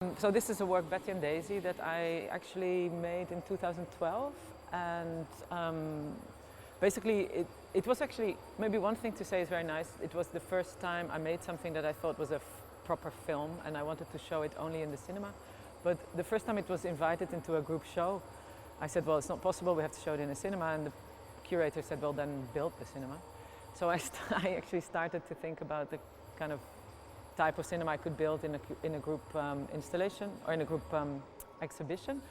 So this is a work, Betty and Daisy, that I actually made in 2012, and basically it was actually, maybe one thing to say is very nice, it was the first time I made something that I thought was a proper film, and I wanted to show it only in the cinema. But the first time it was invited into a group show, I said, well, it's not possible, we have to show it in a cinema, and the curator said, well, then build the cinema. So I actually started to think about the kind of type of cinema I could build in a group installation or in a group exhibition.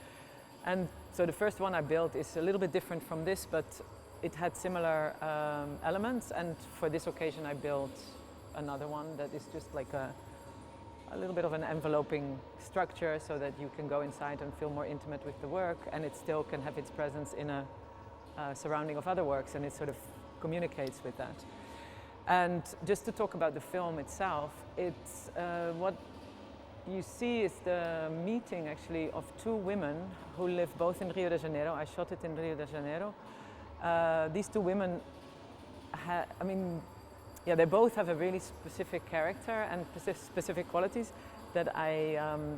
And so the first one I built is a little bit different from this, but it had similar elements, and for this occasion I built another one that is just like a little bit of an enveloping structure so that you can go inside and feel more intimate with the work, and it still can have its presence in a surrounding of other works, and it sort of communicates with that. And just to talk about the film itself, it's what you see is the meeting actually of two women who live both in Rio de Janeiro. I shot it in Rio de Janeiro. These two women, they both have a really specific character and specific qualities that I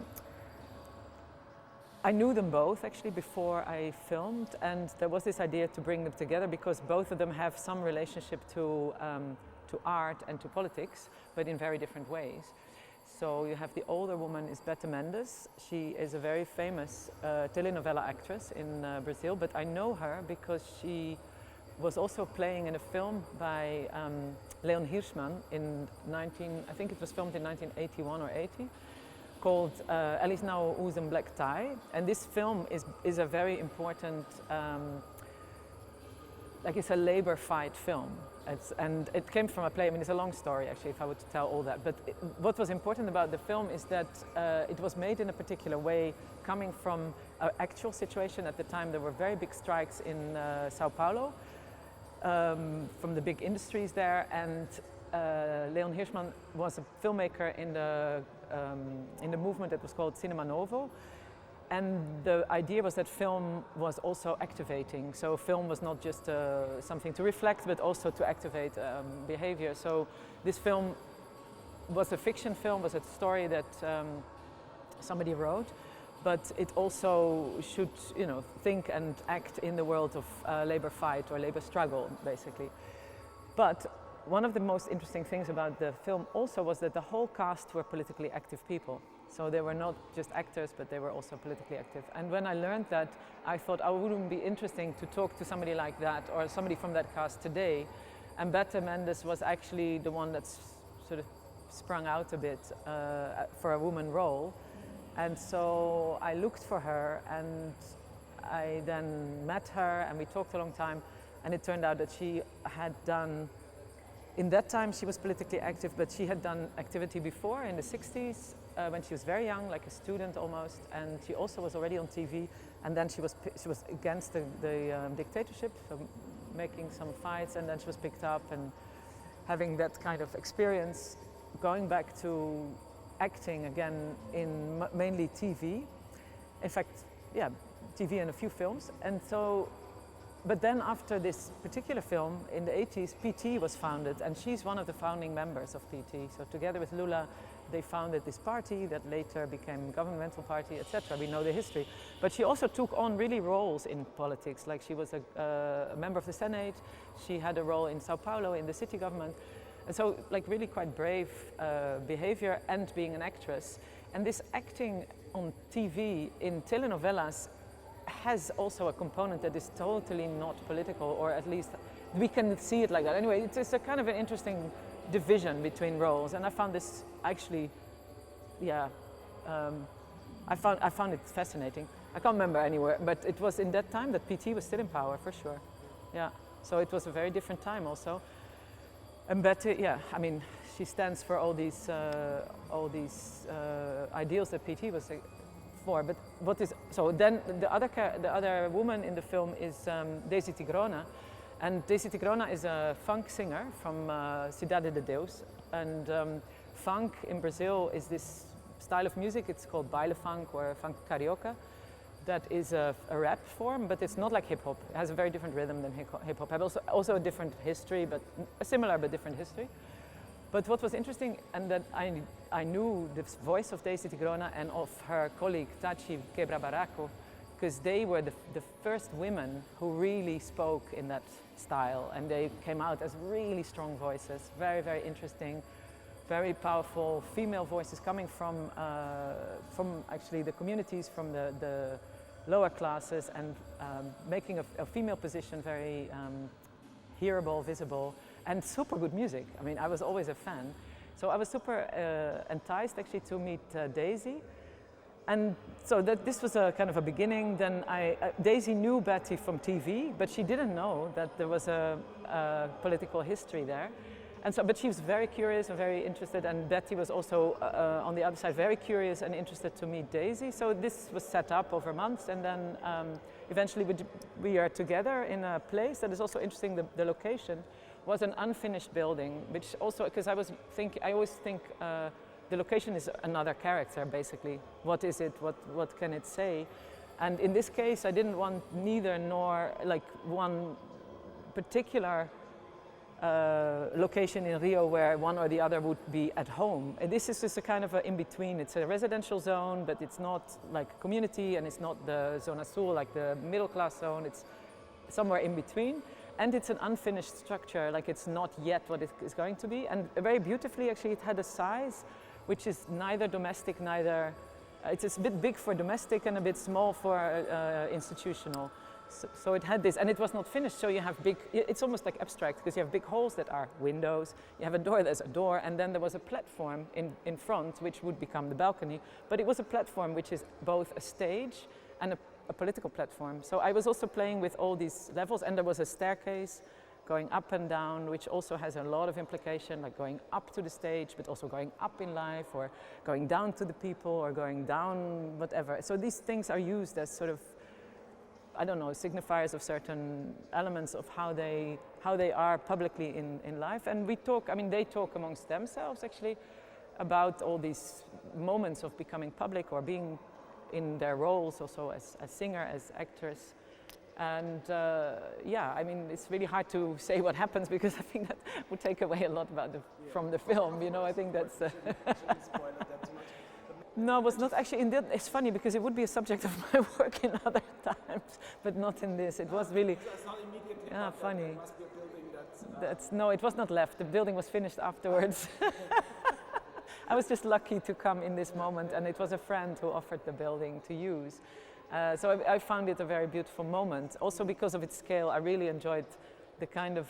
knew them both actually before I filmed, and there was this idea to bring them together because both of them have some relationship to art and to politics, but in very different ways. So you have the older woman is Bette Mendes. She is a very famous telenovela actress in Brazil, but I know her because she was also playing in a film by Leon Hirschman I think it was filmed in 1981 or 80, called Ela Não Usa Black Tie. And this film is a very important, it's a labor fight film. And it came from a play. I mean, it's a long story actually if I were to tell all that, but what was important about the film is that it was made in a particular way, coming from an actual situation. At the time there were very big strikes in Sao Paulo from the big industries there, and Leon Hirschman was a filmmaker in the movement that was called Cinema Novo. And the idea was that film was also activating. So film was not just something to reflect, but also to activate behavior. So this film was a fiction film, was a story that somebody wrote, but it also should, think and act in the world of labor fight or labor struggle, basically. But one of the most interesting things about the film also was that the whole cast were politically active people. So they were not just actors, but they were also politically active. And when I learned that, I thought, oh, wouldn't it be interesting to talk to somebody like that or somebody from that cast today? And Bette Mendes was actually the one that's sort of sprung out a bit for a woman role. And so I looked for her, and I then met her, and we talked a long time. And it turned out that she had done, in that time she was politically active, but she had done activity before in the 60s when she was very young, like a student almost, and she also was already on TV. And then she was against the dictatorship, so making some fights, and then she was picked up and having that kind of experience, going back to acting again in mainly TV. In fact, yeah, TV and a few films. And so, but then after this particular film in the 80s, PT was founded, and she's one of the founding members of PT. So together with Lula, they founded this party that later became governmental party, etc. We know the history. But she also took on really roles in politics, like she was a member of the Senate, she had a role in Sao Paulo in the city government. And so like really quite brave behavior and being an actress. And this acting on TV in telenovelas has also a component that is totally not political, or at least we can see it like that. Anyway, it's a kind of an interesting division between roles, and I found this actually, I found it fascinating. I can't remember anywhere, but it was in that time that PT was still in power, for sure. Yeah, so it was a very different time also. And Betty, she stands for all these ideals that PT was for. But what is so? Then the other woman in the film is Daisy Tigrona, and Daisy Tigrona is a funk singer from Cidade de Deus. And funk in Brazil is this style of music. It's called baile funk or funk carioca. That is a rap form, but it's not like hip hop. It has a very different rhythm than hip hop. It has also a different history, but a similar but different history. But what was interesting, and that I I knew the voice of Daisy Tigrona and of her colleague Tachi Quebra-Barraco, because they were the first women who really spoke in that style, and they came out as really strong voices, very, very interesting, very powerful female voices coming from actually the communities, from the lower classes, and making a female position very hearable, visible, and super good music. I mean, I was always a fan. So I was super enticed actually to meet Daisy. And so this was a kind of a beginning. Then Daisy knew Betty from TV, but she didn't know that there was a political history there. And so, but she was very curious and very interested, and Betty was also on the other side very curious and interested to meet Daisy. So this was set up over months, and then eventually we are together in a place that is also interesting. The location was an unfinished building, which also, because I always think the location is another character, basically. What is it? What can it say? And in this case, I didn't want neither nor like one particular location in Rio where one or the other would be at home. And this is just a kind of an in-between. It's a residential zone, but it's not like community, and it's not the Zona Sul, like the middle-class zone. It's somewhere in between. And it's an unfinished structure, like it's not yet what it is going to be. And very beautifully, actually, it had a size which is neither domestic, neither... it's a bit big for domestic and a bit small for institutional. So it had this, and it was not finished, so you have big, it's almost like abstract, because you have big halls that are windows, you have a door, there's a door, and then there was a platform in front, which would become the balcony, but it was a platform which is both a stage and a political platform. So I was also playing with all these levels, and there was a staircase going up and down, which also has a lot of implication, like going up to the stage, but also going up in life, or going down to the people, or going down whatever. So these things are used as sort of, I don't know, signifiers of certain elements of how they are publicly in life. And we talk, I mean, they talk amongst themselves actually about all these moments of becoming public or being in their roles also as singer, as actress. And yeah, I mean, it's really hard to say what happens, because I think that would take away a lot about from the film, you know. I think that's... No, it was not actually in that. It's funny because it would be a subject of my work in other times, but not in this. It was really... It's not immediately. Yeah, funny. There must be a building that's... No, it was not left. The building was finished afterwards. I was just lucky to come in this moment, and it was a friend who offered the building to use. So I found it a very beautiful moment. Also because of its scale, I really enjoyed the kind of,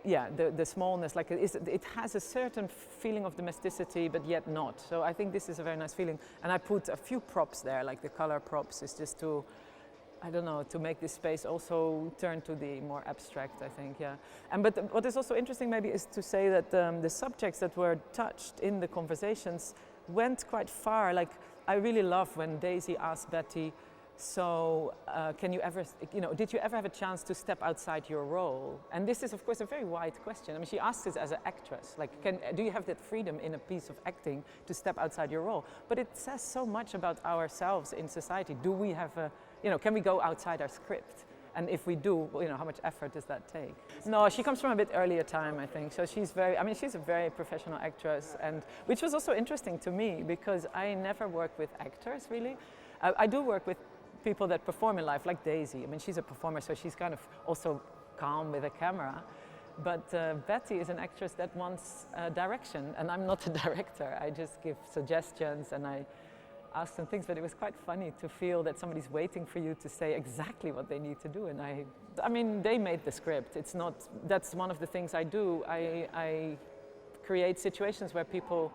yeah, the smallness. Like it has a certain feeling of domesticity, but yet not. So I think this is a very nice feeling. And I put a few props there, like the color props, is just to, I don't know, to make this space also turn to the more abstract, I think, yeah. But what is also interesting maybe is to say that the subjects that were touched in the conversations went quite far. Like, I really love when Daisy asked Betty, so can you ever, you know, did you ever have a chance to step outside your role? And this is of course a very wide question. I mean, she asked this as an actress, like, do you have that freedom in a piece of acting to step outside your role? But it says so much about ourselves in society. Do we have a, you know, can we go outside our script? And if we do, you know, how much effort does that take? No, she comes from a bit earlier time, I think. So she's very, I mean, she's a very professional actress, and which was also interesting to me because I never work with actors, really. I do work with people that perform in life, like Daisy. I mean, she's a performer, so she's kind of also calm with a camera. But Betty is an actress that wants direction, and I'm not a director. I just give suggestions and I ask them things, but it was quite funny to feel that somebody's waiting for you to say exactly what they need to do. And I mean, they made the script. It's not, that's one of the things I do. I create situations where people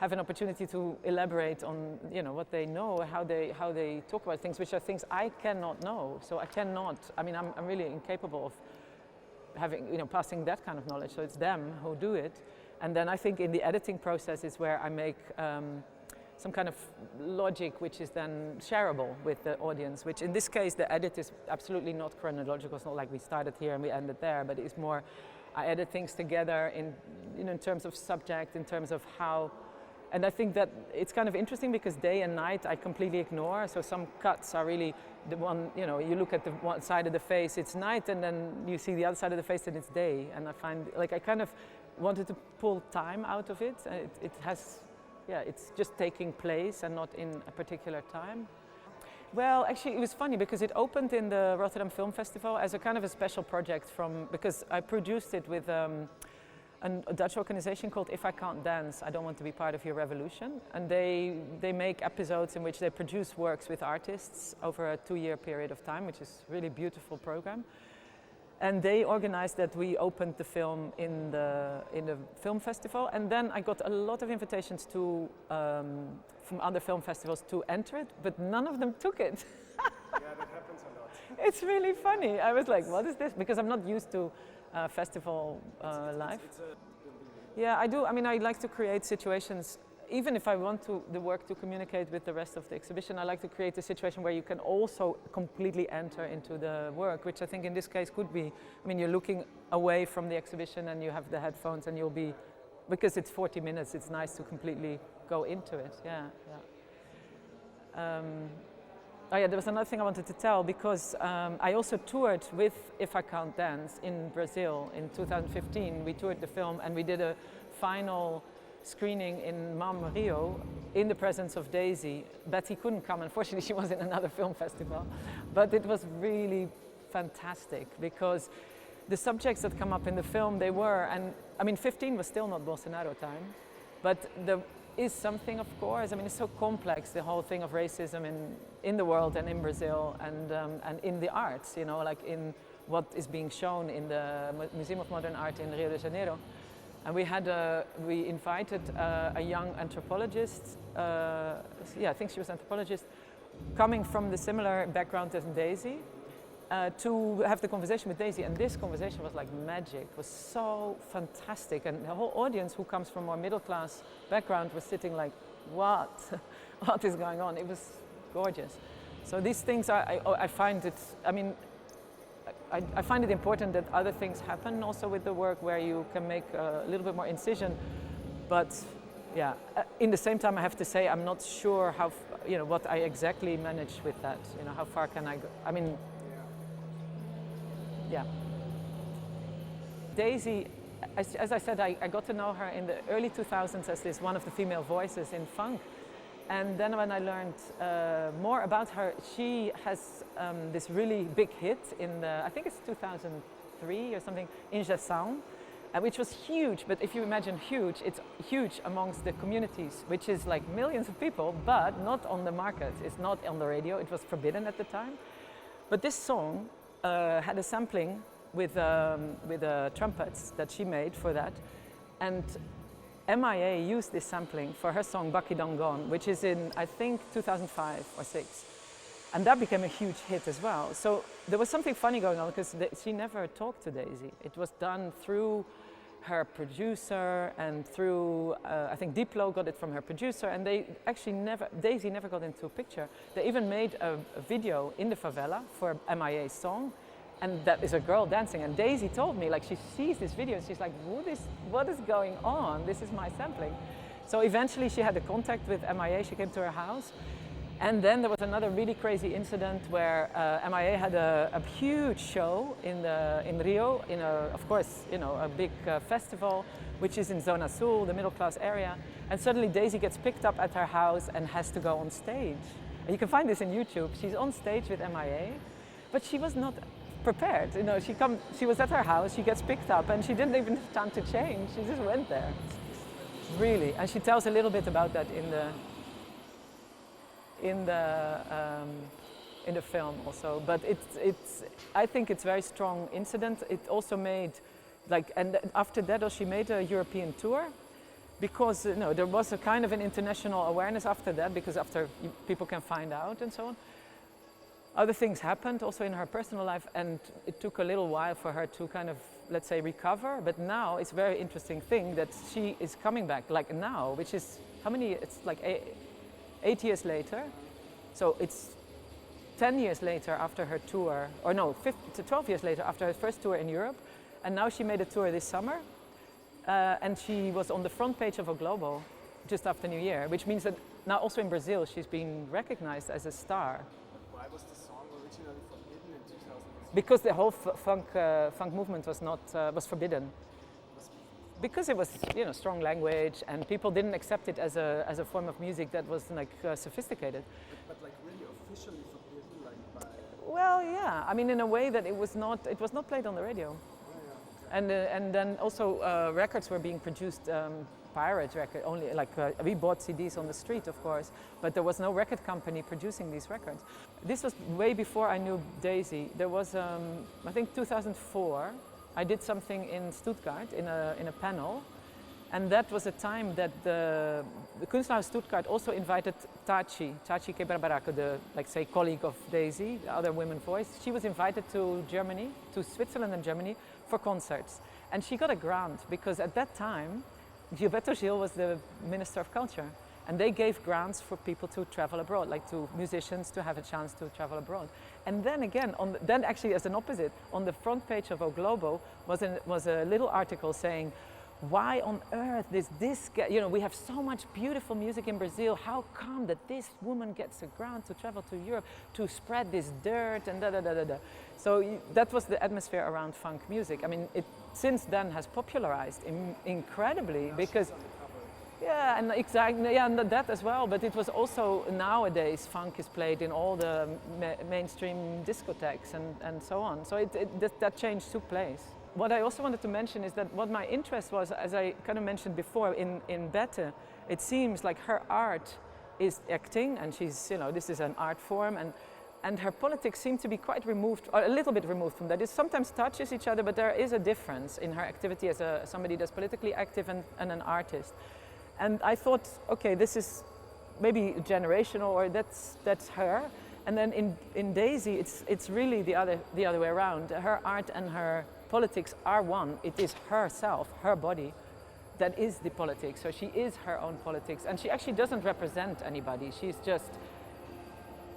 have an opportunity to elaborate on, you know, what they know, how they talk about things, which are things I cannot know. So I cannot, I mean, I'm really incapable of having, you know, passing that kind of knowledge. So it's them who do it. And then I think in the editing process is where I make some kind of logic which is then shareable with the audience, which in this case the edit is absolutely not chronological. It's not like we started here and we ended there, but it's more, I edit things together in, you know, in terms of subject, in terms of how, and I think that it's kind of interesting because day and night I completely ignore. So some cuts are really the one, you know, you look at the one side of the face, it's night, and then you see the other side of the face and it's day. And I find, like, I kind of wanted to pull time out of it. It has yeah, it's just taking place and not in a particular time. Well, actually, it was funny because it opened in the Rotterdam Film Festival as a kind of a special project because I produced it with a Dutch organization called If I Can't Dance, I Don't Want to Be Part of Your Revolution. And they make episodes in which they produce works with artists over a 2-year period of time, which is a really beautiful program. And they organized that we opened the film in the film festival, and then I got a lot of invitations from other film festivals to enter it, but none of them took it. Yeah, that happens a lot. It's really funny. I was like, what is this? Because I'm not used to festival life. Yeah, I do. I mean, I like to create situations. Even if I want the work to communicate with the rest of the exhibition, I like to create a situation where you can also completely enter into the work, which I think in this case could be, I mean, you're looking away from the exhibition and you have the headphones and you'll be, because it's 40 minutes, it's nice to completely go into it, yeah. Oh yeah, there was another thing I wanted to tell, because I also toured with If I Can't Dance in Brazil in 2015. We toured the film and we did a final screening in Mam Rio in the presence of Daisy. Betty couldn't come, unfortunately she was in another film festival, but it was really fantastic because the subjects that come up in the film, they were, and I mean 15 was still not Bolsonaro time, but there is something, of course, I mean it's so complex, the whole thing of racism in the world and in Brazil and in the arts, you know, like in what is being shown in the Museum of Modern Art in Rio de Janeiro. And we invited a young anthropologist, I think she was an anthropologist, coming from the similar background as Daisy, to have the conversation with Daisy. And this conversation was like magic, it was so fantastic. And the whole audience who comes from a middle class background was sitting like, what? What is going on? It was gorgeous. So these things, I find it, I mean, I find it important that other things happen also with the work where you can make a little bit more incision, but yeah, in the same time I have to say I'm not sure how, you know, what I exactly manage with that, you know, how far can I go, I mean, yeah. Daisy, as I said, I got to know her in the early 2000s as this one of the female voices in funk. And then when I learned more about her, she has this really big hit in the, I think it's 2003 or something, In Jação, which was huge. But if you imagine huge, it's huge amongst the communities, which is like millions of people, but not on the market. It's not on the radio. It was forbidden at the time. But this song had a sampling with trumpets that she made for that. And MIA used this sampling for her song Bakkie Dan Gone, which is in, I think, 2005 or 6. And that became a huge hit as well. So there was something funny going on because she never talked to Daisy. It was done through her producer and through, I think Diplo got it from her producer, and they actually Daisy never got into a picture. They even made a video in the favela for MIA's song, and that is a girl dancing. And Daisy told me, like, she sees this video and she's like, what is going on? This is my sampling. So eventually she had a contact with MIA, she came to her house. And then there was another really crazy incident where MIA had a huge show in Rio, in of course, you know, a big festival, which is in Zona Sul, the middle class area. And suddenly Daisy gets picked up at her house and has to go on stage. And you can find this in YouTube. She's on stage with MIA, but she was not prepared. You know, she was at her house, she gets picked up, and she didn't even have time to change. She just went there. Really, and she tells a little bit about that in the film also. But I think it's a very strong incident. It also made, like, and after that, she made a European tour, because you know, there was a kind of an international awareness after that, because after people can find out and so on. Other things happened also in her personal life, and it took a little while for her to kind of, let's say, recover. But now it's a very interesting thing that she is coming back, like now, which is how many? It's like 8 years later. So it's 10 years later after her tour, or no, 12 years later after her first tour in Europe. And now she made a tour this summer, and she was on the front page of O Globo just after New Year, which means that now also in Brazil she's been recognized as a star. Why was the song originally forbidden in 2006? Because the whole funk movement was not was forbidden. because it was, you know, strong language, and people didn't accept it as a form of music that was like sophisticated. But like really officially forbidden, like by. Well, yeah. I mean, in a way that it was not played on the radio. And then also records were being produced, pirate record only. Like we bought CDs on the street, of course, but there was no record company producing these records. This was way before I knew Daisy. There was, I think, 2004. I did something in Stuttgart in a panel, and that was a time that the Kunsthalle Stuttgart also invited Taci Kebrabaraco, the, like, say, colleague of Daisy, the other women voice. She was invited to Germany, to Switzerland and Germany, for concerts. And she got a grant because at that time, Gilberto Gil was the Minister of Culture. And they gave grants for people to travel abroad, like to musicians to have a chance to travel abroad. And then again, then actually as an opposite, on the front page of O Globo was a little article saying, why on earth you know, we have so much beautiful music in Brazil, how come that this woman gets a grant to travel to Europe to spread this dirt and da da da da da. So that was the atmosphere around funk music. I mean, it since then has popularized incredibly because, yeah, and exactly, yeah, and that as well, but it was also nowadays funk is played in all the mainstream discotheques and so on. So that change took place. What I also wanted to mention is that what my interest was, as I kind of mentioned before, in Bette, it seems like her art is acting, and she's, you know, this is an art form, and her politics seem to be quite removed, or a little bit removed from that. It sometimes touches each other, but there is a difference in her activity as somebody that's politically active and an artist. And I thought, okay, this is maybe generational, or that's her. And then in Daisy, it's really the other way around. Her art and her politics are one. It is herself, her body, that is the politics. So she is her own politics, and she actually doesn't represent anybody. She's just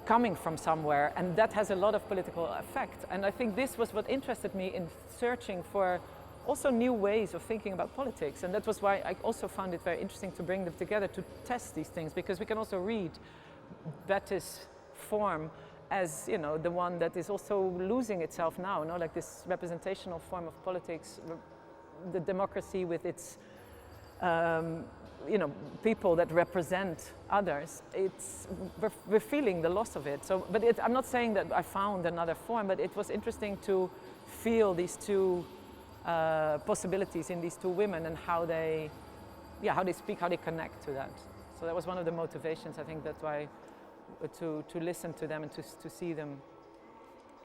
coming from somewhere, and that has a lot of political effect. And I think this was what interested me in searching for also new ways of thinking about politics, and that was why I also found it very interesting to bring them together to test these things, because we can also read Bette's form as, you know, the one that is also losing itself now, you know, like this representational form of politics, the democracy with its, you know, people that represent others. We're feeling the loss of it. So, but I'm not saying that I found another form, but it was interesting to feel these two possibilities in these two women and how they speak, how they connect to that. So that was one of the motivations. I think that's why to listen to them and to see them